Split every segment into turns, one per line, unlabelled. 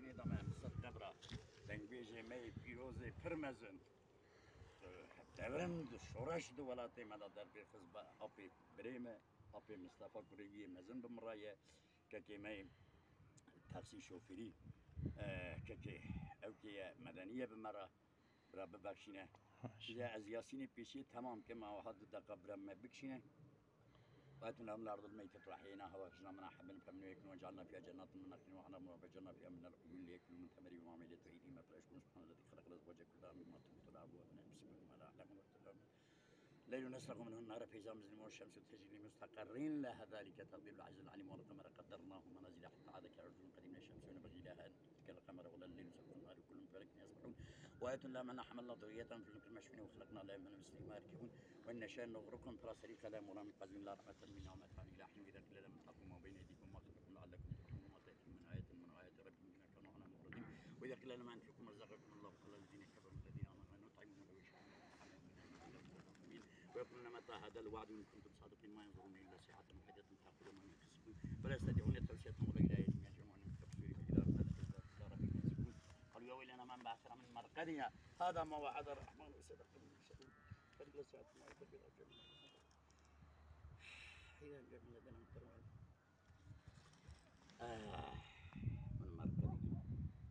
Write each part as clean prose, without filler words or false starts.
یاسینی دام مصد قبره دنگویجه می پیروزه پرمزن دورن شورش دو ولاتی مدا در بی خزبه اپی بریمه اپی مصطفى کوریگی مزن بمرایه که می تاکسی شوفری که اوکی مدنیه بمره برا ببخشینه إذا از ياسين بيشي تمام كما واحد دقة برم بكشينه واتنا من الأرض الميتة وأحييناها وأخرجنا منها حبا فمن يكن وجعلنا فيها جنات من نخيل وعنب وفجرنا فيها من العيون ليأكلوا من ثمره وما عملت أيديهم فأشكر سبحان الذي خلق الأزواج كلها مما تنبت الأرض ومن أنفسكم وما لا أعلم الليل نسلخ منه النهار فإذا مزلم والشمس تجري لمستقر لها ذلك تقدير العزيز العليم والقمر قدرناه منازل حتى عاد كالعرجون القديم الشمس ينبغي لها أن تدرك القمر ولا الليل سبق النهار كل فلك يسبحون وآية لهم أن حملنا ذرية في الفلك المشحون وخلقنا لهم من مثله ما يركبون وإن نشاء نغرقهم فلا صريخ لا مرام قزم لا رحمة منا ومتاعا إلى حين إذا قيل لهم اتقوا ما بين أيديكم ما خلفكم لعلكم ترحمون وما تأتيهم من آية ربهم إنهم كانوا عنها معرضين وإذا قيل لهم أنفقوا ما رزقكم الله قال الذين كفروا الذين آمنوا نطعمهم لو يشاء ويقولون متى هذا الوعد إن كنتم صادقين ما ينظرون إلا ساعة واحدة تأخذون ما يكسبون فلا يستطيعون توصية ولا إلى أيديهم يجمعون من تبصير إلى ربهم ينسبون قالوا يا ويلنا من بعثنا من مرقدنا هذا ما وعد الرحمن وصدق المرسلون فضل ساعة ما يبدل الجميع إذا الجميع لدينا مكرمين من مرقدنا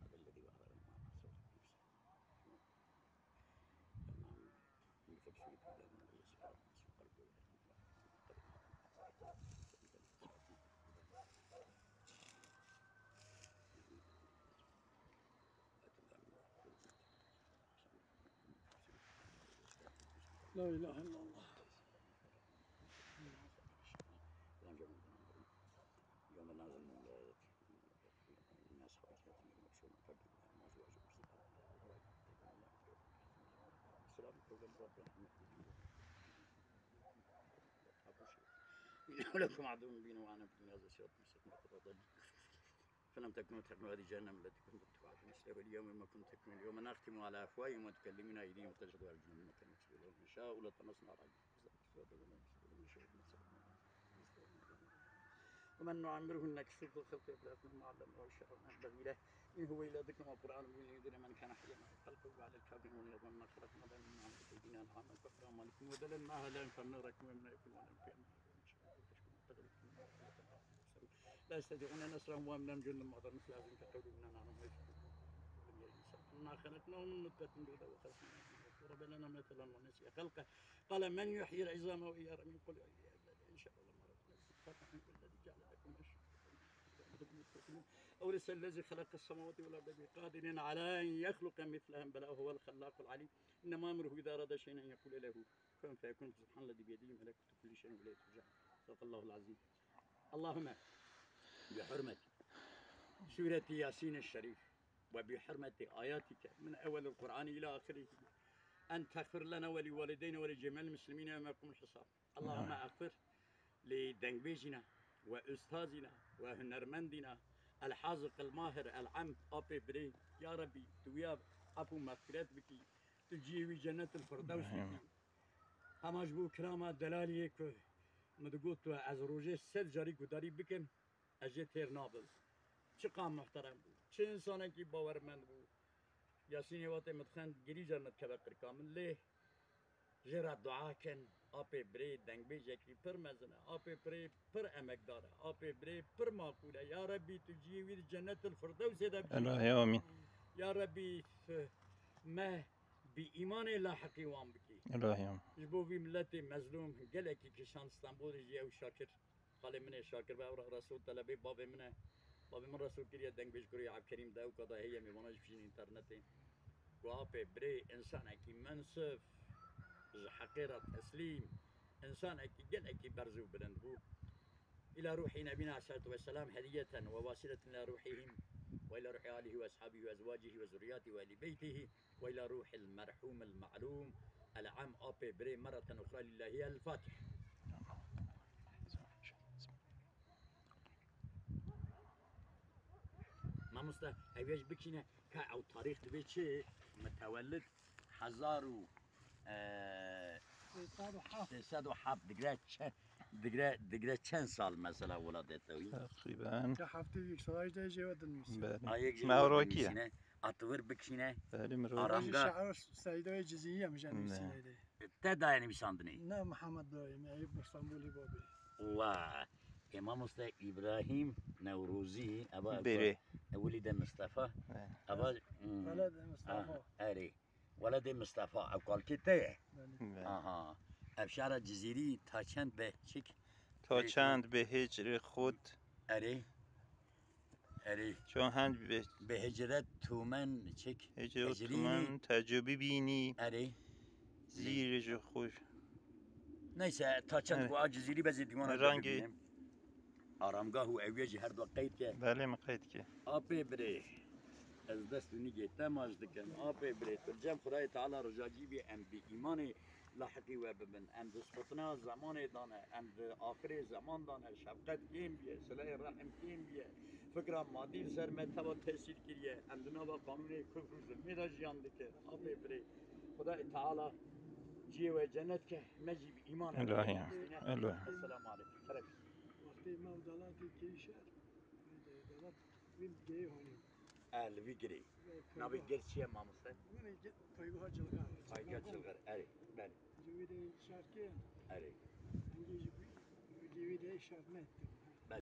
هذا الذي وعد ما نحصل من تبصير إلى ربهم يسأل
لا إله إلا الله.
يوم نازل الناس حوالي مبشور مكبر أزواج السلام عليكم ربنا لكم عدو مبين وأنا بدون هذا الصراط المستقيم فلم تكونوا تحكموا هذه جهنم التي كنتم توعدون مثلها واليوم ما كنتم تكملون اليوم نختم على أفواههم وتكلمنا أيديهم وتشهد أرجلهم ما كانوا يكسبون إن شاء الله طمسنا على ومن نعمره نكسر في الخلق يبلغ ما علمه الشر ينبغي له إن هو إلا ذكر وقرآن ينذر من كان حيا خلقه وعلى الكافرين واليوم ما خلقنا بين من عمل أيدينا نعما كفر أموالكم ودللناها لهم فلنركم من يكون ونبيهم لا يستطيعون نصرهم وامنهم جند مؤذر مثل هذه كقولنا نعلم إنا خلقناهم من نطفة بيضاء وخلقناهم ضرب لنا مثلا ونسي خلقه قال من يحيي العظام وهي رميم قل إن شاء الله الذي جعل لكم أوليس الذي خلق السماوات والأرض بقادر على أن يخلق مثلهم بل هو الخلاق العليم إنما أمره إذا أراد شيئا أن يقول له كن فيكون سبحان الذي بيده ملكوت كل شيء وإليه ترجعون صدق الله العظيم. اللهم بحرمة سورة ياسين الشريف وبحرمة آياتك من أول القرآن إلى آخره أن تغفر لنا ولوالدينا ولجميع المسلمين يوم يقوم الحساب. اللهم اغفر لدنبيجنا وأستاذنا وهنرمندنا الحاذق الماهر العم أبي بري يا ربي تويا أبو مغفرت بكي تجيوي جنة الفردوس بكي هماش بو كرامة دلاليك مدقوت از روجه سد جاری گداری بکن اجه تیر نابل چه قام محترم بود چه انسانه کی باورمند بود یاسین وقت مدخن گری جنت کبر کامل له جرا دعا کن آپی بری دنگ بیجه کی پر مزنه آپی بری پر امک داره آپی بری پر معقوله یا ربی تجیوی جنت الفردوس ده
الله آمین.
یا ربی ما بإيمان الله حقي وام بكي
الله آمین.
جبو في ملتي مظلوم قالك كشان اسطنبول جي شاكر قال من شاكر بقى رسول طلبي بابي من رسول كريا دنگ بيشكري عبد الكريم ده وكذا هي ميموناج في الانترنت وابي بري انسان كي منصف حقيرة تسليم انسان كي قالك برزو بلندبو الى روح نبينا عليه الصلاه والسلام هديه وواصله الى روحهم وإلى روح آله وأصحابه وأزواجه وذرياته وآل بيته وإلى روح المرحوم المعلوم العم أبي بري مرة أخرى لله هي الفاتح. ما مستا أبيش بكينا كأو تاريخ دبي شيء متولد 1000 307 دیگه چند سال مثلا ولادت توی؟
تقریبا
که هفته یک سالش دیگه جواد میشه.
بله مراکیه
اتور بکشینه
بله مراکی
آرام.
شعر سعیدای جزیری هم جن میسینه.
تدای نمیشاندنی.
نه محمد دایم ایوب استانبولی بابی.
و امام ابراهیم نوروزی ابا
بره
ولد مصطفى ابا
ولد مصطفى.
اري ولد مصطفى اقول كده.
بله.
آها ابشار جزیری تا چند به چک
تا چند به هجر خود
اری
چون هند
به هجرت تومن چک
هجر تومن تجربی بینی
اری
زیر خوش
نیسه تا چند کو جزیری بزید دیوان
رنگی
آرامگاه و اویجی هر دو قید که
بله مقید که
آبی بره از دست نیگه تماش دکن آبی بره ترجم خدای تعالی رجاجی بی ام بی ایمان لاحقی و ببن ام دستفتنا زمان دانه ام آخر زمان دانه شفقت کیم بیه صلح رحم کیم بیه فکر مادی سر متوا تحصیل کریه ام دنا با قانون کفر و ظلمی را جیان دکه آبی بره خدای تعالی جیو جنت که مجیب ایمان
الهی
السلام علیکم ترک
وقتی ما دلاتی کیشه دلات وین گی هونی.
الوی گری نبی گرچیه مامسته
من پایگاه جلگان.
پایگاه چلگر اری بله
جویده شرکه.
اری
جویده شرکه.